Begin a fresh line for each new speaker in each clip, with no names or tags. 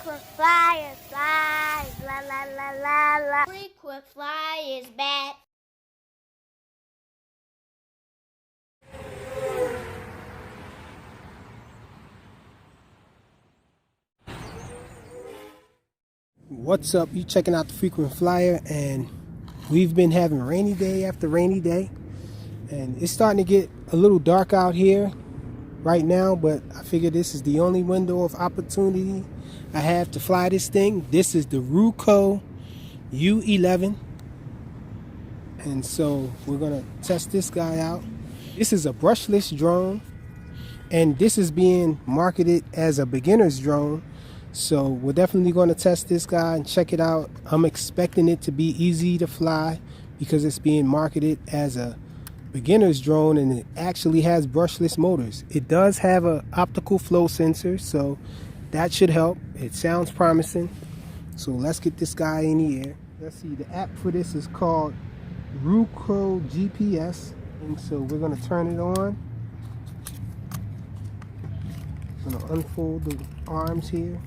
Frequent flyer flies, la la la la la. Frequent flyers back.
What's up? You checking out the Frequent Flyer, and we've been having rainy day after rainy day, and it's starting to get a little dark out here right now, but I figure this is the only window of opportunity I have to fly this thing. This is the Ruko U11, and so we're gonna test this guy out. This is a brushless drone, and this is being marketed as a beginner's drone. So we're definitely going to test this guy and check it out. I'm expecting it to be easy to fly because it's being marketed as a beginner's drone, and it actually has brushless motors. It does have an optical flow sensor, so that should help. It sounds promising. So let's get this guy in the air. Let's see, the app for this is called Ruko GPS, and so we're going to turn it on. I'm going to unfold the arms here.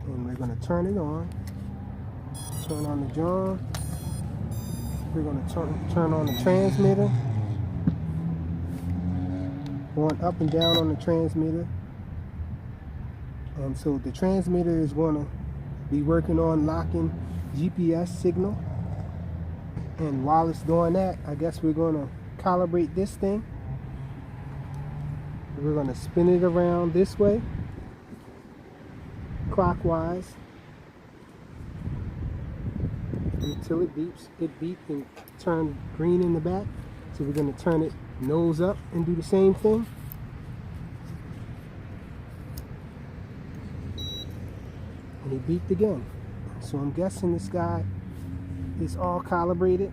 And we're going to turn it on. Turn on the drone. We're going to turn on the transmitter. Going up and down on the transmitter. So the transmitter is going to be working on locking GPS signal. And while it's doing that, I guess we're going to calibrate this thing. We're going to spin it around this way, clockwise, until it beeps. It beeped and turned green in the back, so we're going to turn it nose up and do the same thing. And it beeped again. So I'm guessing this guy is all calibrated.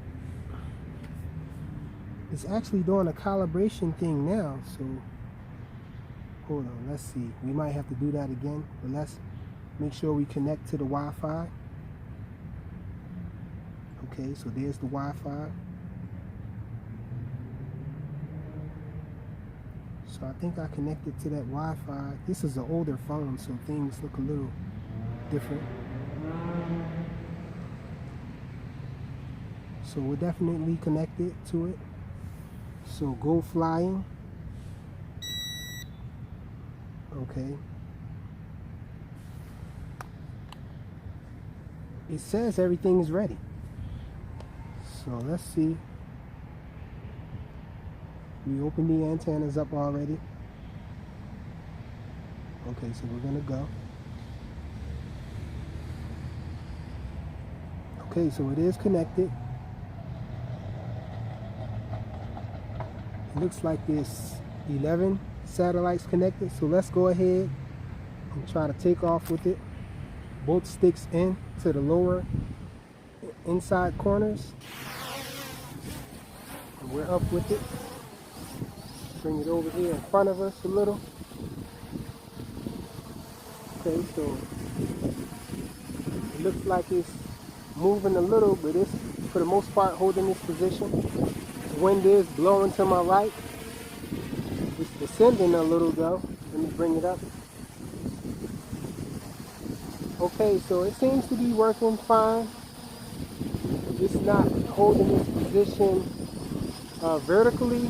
It's actually doing a calibration thing now, so hold on, let's see. We might have to do that again, but let's make sure we connect to the Wi-Fi. Okay, so there's the Wi-Fi. So I think I connected to that Wi-Fi. This is an older phone, so things look a little different. So we're definitely connected to it. So go flying. Okay. It says everything is ready. So let's see. We opened the antennas up already. Okay, so we're gonna go. Okay, so it is connected. It looks like there's 11 satellites connected, so let's go ahead and try to take off with it. Both sticks in to the lower inside corners, and we're up with it. Bring it over here in front of us a little. Okay, so it looks like it's moving a little, but it's for the most part holding this position. The wind is blowing to my right. It's descending a little though. Let me bring it up. Okay, so it seems to be working fine. It's not holding this position vertically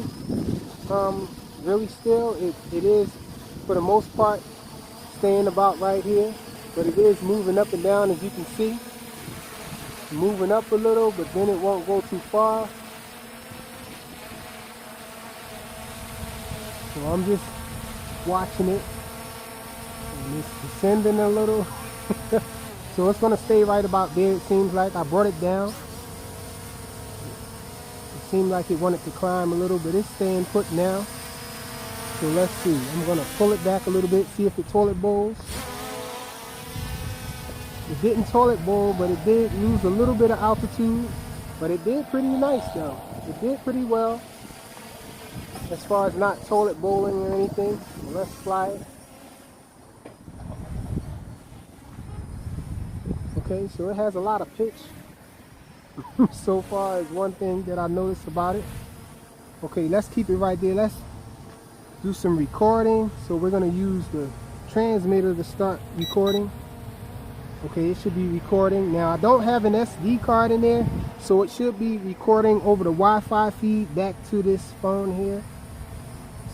really still. It is for the most part staying about right here, but it is moving up and down, as you can see. Moving up a little, but then it won't go too far. So I'm just watching it, and it's descending a little. So it's going to stay right about there, it seems like. I brought it down. It seemed like it wanted to climb a little, but it's staying put now. So let's see. I'm going to pull it back a little bit, see if it toilet bowls. It didn't toilet bowl, but it did lose a little bit of altitude. But it did pretty nice though. It did pretty well as far as not toilet bowling or anything. So let's fly it. Okay, so it has a lot of pitch. So far is one thing that I noticed about it. Okay, let's keep it right there. Let's do some recording. So we're going to use the transmitter to start recording. Okay, it should be recording. Now I don't have an SD card in there, so it should be recording over the Wi-Fi feed back to this phone here.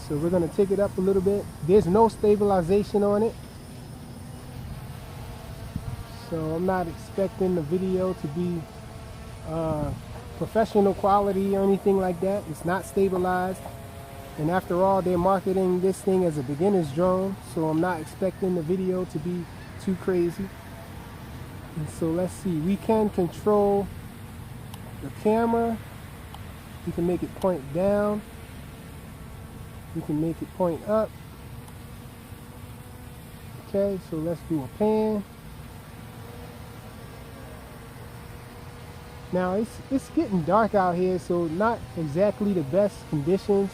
So we're going to take it up a little bit. There's no stabilization on it, so I'm not expecting the video to be professional quality or anything like that. It's not stabilized, and after all, they're marketing this thing as a beginner's drone, so I'm not expecting the video to be too crazy. And so let's see, we can control the camera. We can make it point down, we can make it point up. Okay, so let's do a pan. Now it's getting dark out here, so not exactly the best conditions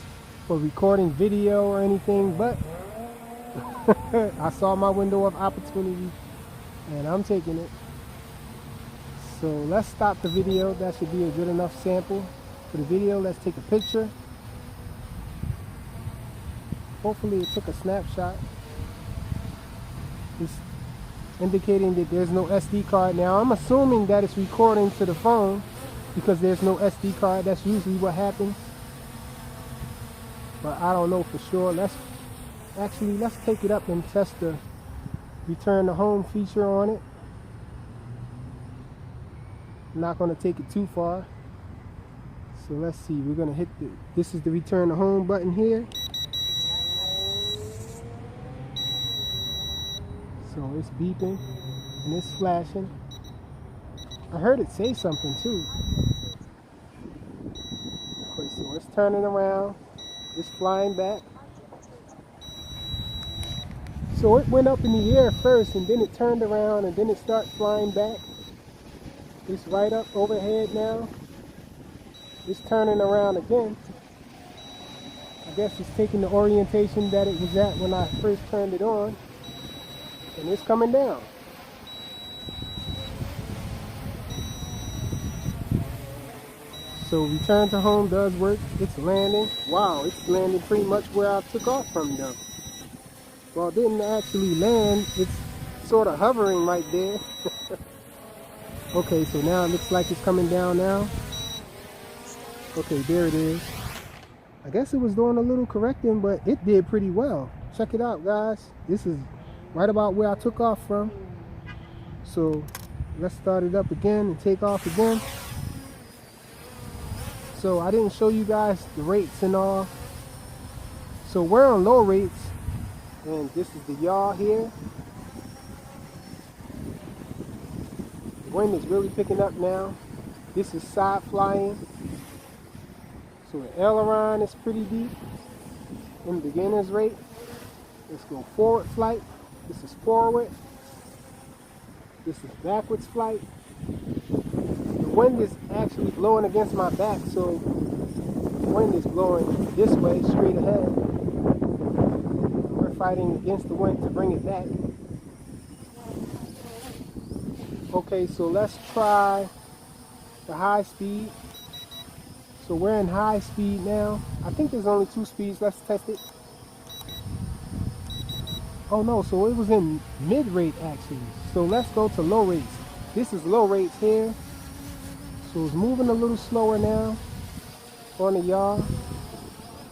for recording video or anything, but I saw my window of opportunity and I'm taking it. So let's stop the video. That should be a good enough sample for the video. Let's take a picture. Hopefully it took a snapshot. It's indicating that there's no SD card. Now I'm assuming that it's recording to the phone because there's no SD card. That's usually what happens, but I don't know for sure. Let's take it up and test the return to home feature on it. I'm not going to take it too far. So let's see, we're going to hit this is the return to home button here. So it's beeping and it's flashing. I heard it say something too. Okay, so it's turning around, it's flying back. So it went up in the air first and then it turned around and then it started flying back. It's right up overhead now. It's turning around again. I guess it's taking the orientation that it was at when I first turned it on. And it's coming down. So return to home does work. It's landing. Wow, it's landing pretty much where I took off from though. Well, it didn't actually land. It's sort of hovering right there. Okay, so now it looks like it's coming down now. Okay, there it is. I guess it was doing a little correcting, but it did pretty well. Check it out, guys. This is right about where I took off from. So let's start it up again and take off again. So I didn't show you guys the rates and all. So we're on low rates, and this is the yaw here. The wind is really picking up now. This is side flying. So the aileron is pretty deep in beginner's rate. Let's go forward flight. This is forward. This is backwards flight. The wind is actually blowing against my back, so the wind is blowing this way, straight ahead. We're fighting against the wind to bring it back. Okay, so let's try the high speed. So we're in high speed now. I think there's only 2 speeds. Let's test it. Oh no, so it was in mid rate actually. So let's go to low rates. This is low rates here. So it's moving a little slower now on the yaw.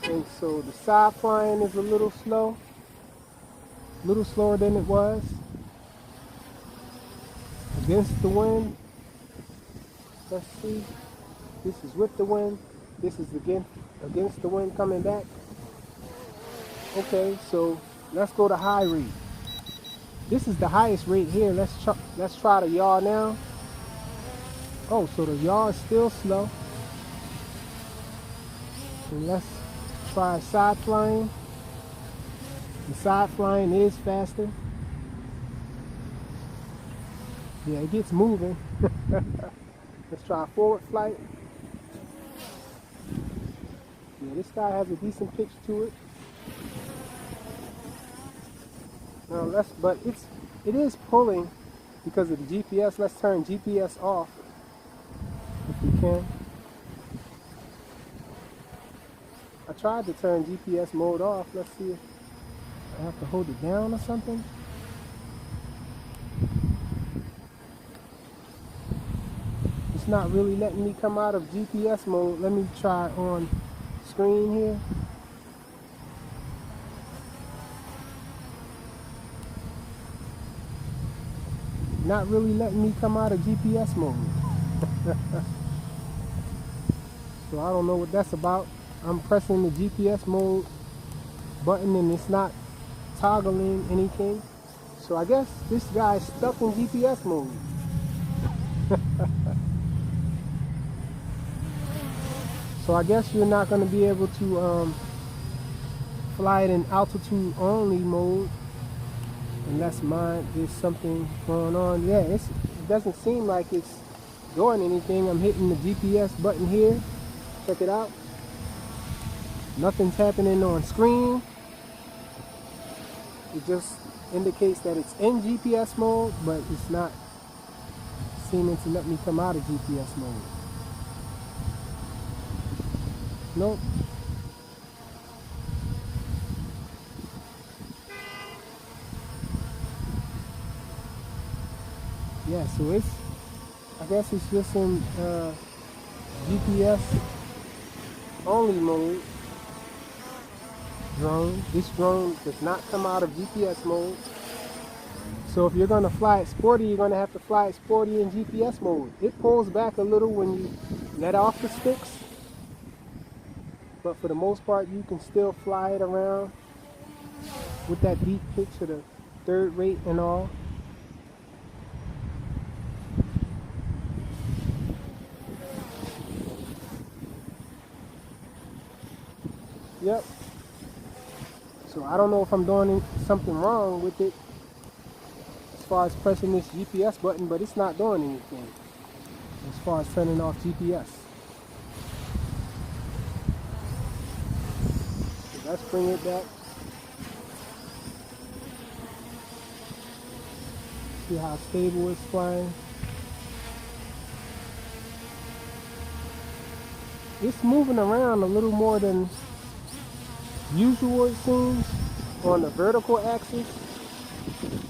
And so the side flying is a little slow. A little slower than it was. Against the wind. Let's see. This is with the wind. This is against the wind coming back. Okay, so let's go to high rate. This is the highest rate here. Let's try the yaw now. Oh, so the yaw is still slow. And let's try side flying. The side flying is faster. Yeah, it gets moving. Let's try forward flight. Yeah, this guy has a decent pitch to it. Now but it is pulling because of the GPS. Let's turn GPS off if we can. I tried to turn GPS mode off. Let's see if I have to hold it down or something. It's not really letting me come out of GPS mode. Let me try on screen here. Not really letting me come out of GPS mode. So I don't know what that's about. I'm pressing the GPS mode button and it's not toggling anything. So I guess this guy's stuck in GPS mode. So I guess you're not going to be able to fly it in altitude only mode unless there's something going on. Yeah, it doesn't seem like it's doing anything. I'm hitting the GPS button here. Check it out. Nothing's happening on screen. It just indicates that it's in GPS mode, but it's not seeming to let me come out of GPS mode. Nope. Yeah, so I guess it's just in GPS only mode. This drone does not come out of GPS mode. So if you're going to fly it sporty, you're going to have to fly it sporty in GPS mode. It pulls back a little when you let off the sticks, but for the most part you can still fly it around with that deep pitch of the third rate and all. Yep. So I don't know if I'm doing something wrong with it as far as pressing this GPS button, but it's not doing anything as far as turning off GPS. So let's bring it back. See how stable it's flying. It's moving around a little more than usual, it seems, on the vertical axis.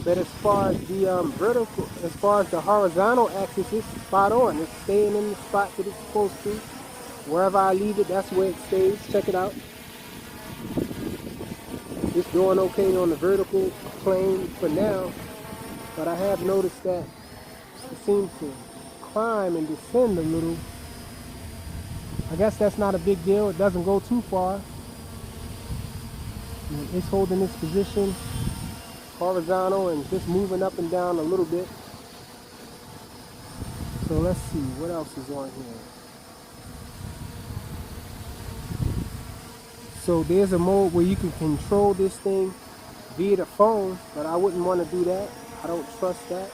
But as far as the horizontal axis, it's spot on. It's staying in the spot that it's supposed to. Wherever I leave it, that's where it stays. Check it out. It's doing okay on the vertical plane for now, but I have noticed that it seems to climb and descend a little. I guess that's not a big deal. It doesn't go too far. And it's holding its position horizontal and just moving up and down a little bit. So let's see what else is on here. So there's a mode where you can control this thing via the phone, but I wouldn't want to do that. I don't trust that.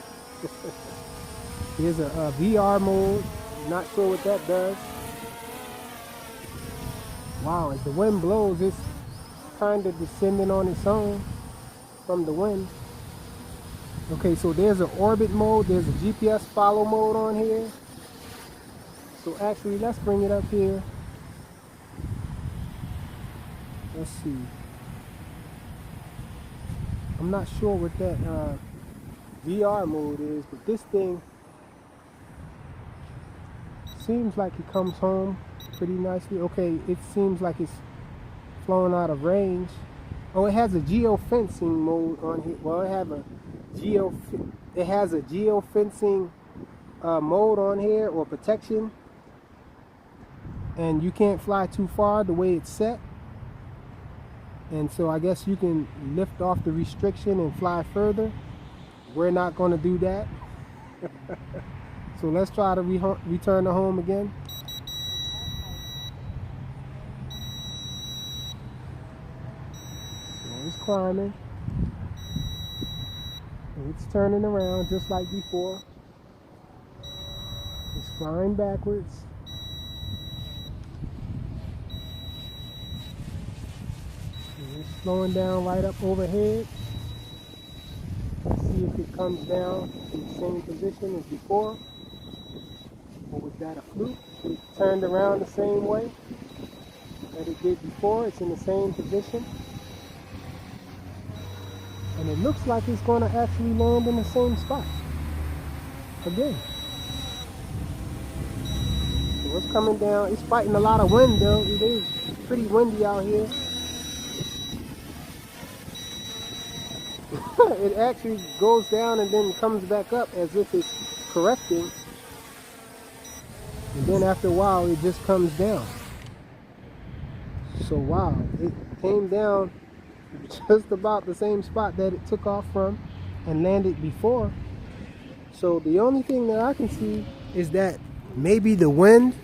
There's a VR mode. Not sure what that does. Wow, as the wind blows, it's kind of descending on its own from the wind. Okay, so there's an orbit mode. There's a GPS follow mode on here. So actually, let's bring it up here. Let's see. I'm not sure what that VR mode is, but this thing seems like it comes home pretty nicely. Okay, it seems like it's flown out of range. Oh, it has a Geo Fencing mode on here. Well, it has a Geo Fencing mode on here, or protection, and you can't fly too far the way it's set. And so I guess you can lift off the restriction and fly further. We're not going to do that. So let's try to return to home again. So it's climbing. And it's turning around just like before. It's flying backwards. And it's slowing down right up overhead. Let's see if it comes down in the same position as before. Or was that a fluke? It turned around the same way. that it did before. It's in the same position. And it looks like it's going to actually land in the same spot again. So it's coming down. It's fighting a lot of wind though. It is pretty windy out here. It actually goes down and then comes back up as if it's correcting. And then after a while it just comes down. So wow, it came down just about the same spot that it took off from and landed before. So the only thing that I can see is that maybe the wind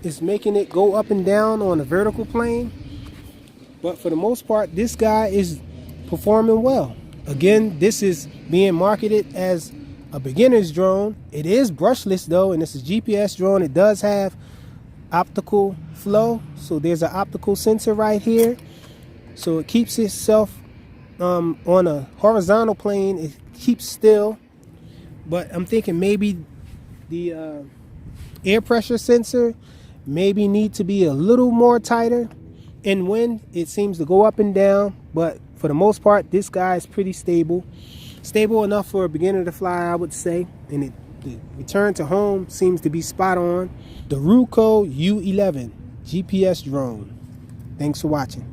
is making it go up and down on a vertical plane. But for the most part, this guy is performing well. Again, this is being marketed as a beginner's drone. It is brushless though, and this is GPS drone. It does have optical flow. So there's an optical sensor right here. So it keeps itself on a horizontal plane. It keeps still. But I'm thinking maybe the air pressure sensor maybe need to be a little more tighter. In wind, it seems to go up and down. But for the most part, this guy is pretty stable. Stable enough for a beginner to fly, I would say. And the return to home seems to be spot on. The Ruko U11 GPS drone. Thanks for watching.